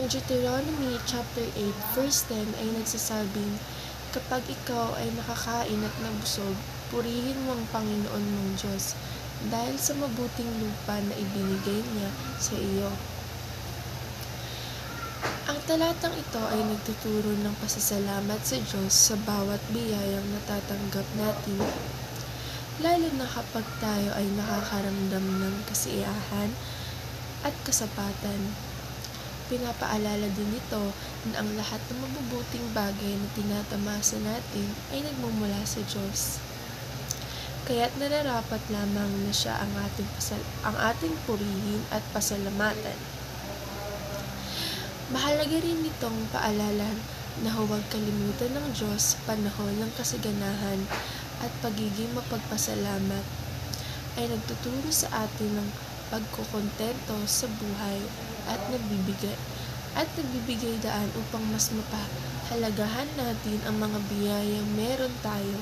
Ang Deuteronomy chapter 8 verse 10 ay nagsasabing, "Kapag ikaw ay nakakain at nabusog, purihin mo ang Panginoon mong Diyos, dahil sa mabuting lupa na ibinigay niya sa iyo." Ang talatang ito ay nagtuturo ng pasasalamat sa Diyos sa bawat biyayang natatanggap natin, lalo na kapag tayo ay nakakaramdam ng kasiyahan at kasapatan. Pinapaalala din ito na ang lahat ng mabubuting bagay na tinatamasa natin ay nagmumula sa Diyos. Kaya't nararapat lamang na siya ang ating purihin at pasalamatan. Mahalaga rin itong paalalan na huwag kalimutan ng Diyos sa panahon ng kasaganahan at pagiging mapagpasalamat ay nagtuturo sa atin ng pagkokontento sa buhay at nagbibigay daan upang mas mapahalagahan natin ang mga biyayang meron tayo.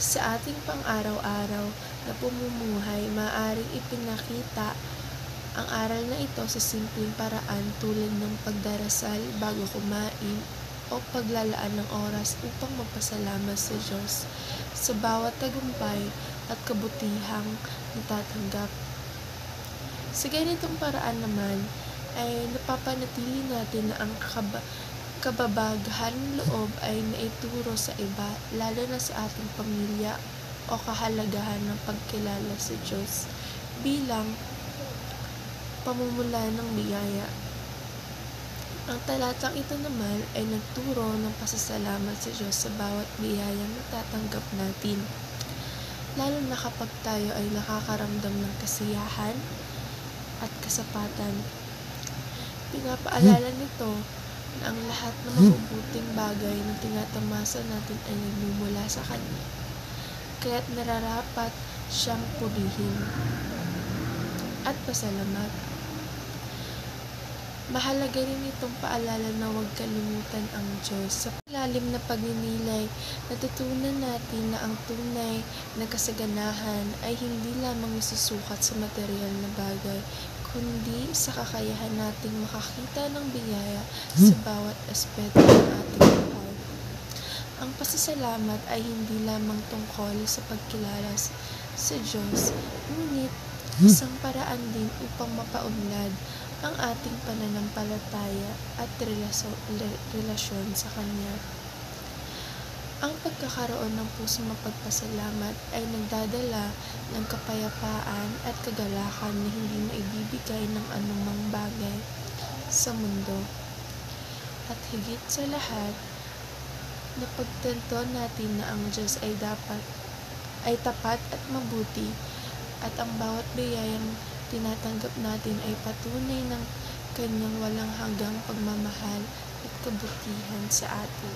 Sa ating pang-araw-araw na pamumuhay, maaaring ipinakita ang aral na ito sa simpleng paraan tulad ng pagdarasal bago kumain o paglalaan ng oras upang magpasalamat sa Diyos sa bawat tagumpay at kabutihang natatanggap. Sa ganitong paraan naman ay napapanatili natin na ang kababaghan ng loob ay naituro sa iba, lalo na sa ating pamilya, o kahalagahan ng pagkilala sa Diyos bilang pamumula ng biyaya. Ang talatang ito naman ay nagturo ng pasasalamat sa Diyos sa bawat biyayang natatanggap natin, lalo na kapag tayo ay nakakaramdam ng kasiyahan at kasapatan. Pinapaalala nito na ang lahat ng mabubuting bagay na tinatamasa natin ay nagmumula sa Kanya, kaya't nararapat siyang purihin at pasalamat. Mahalaga rin itong paalala na huwag kalimutan ang Diyos. Sa malalim na pagninilay, natutunan natin na ang tunay na kasaganahan ay hindi lamang nasusukat sa material na bagay, kundi sa kakayahan nating makakita ng biyaya sa bawat aspeto ng ating buhay. Ang pasasalamat ay hindi lamang tungkol sa pagkilala sa Diyos, ngunit isang paraan din upang mapaunlad ang ating pananampalataya at relasyon sa Kanya. Ang pagkakaroon ng pusong mapagpasalamat ay nagdadala ng kapayapaan at kagalakan na hindi maibibigay ng anumang bagay sa mundo. At higit sa lahat, napagtanto natin na ang Diyos ay tapat at mabuti, at ang bawat biyayang tinatanggap natin ay patunay ng Kanyang walang hanggang pagmamahal at kabutihan sa atin.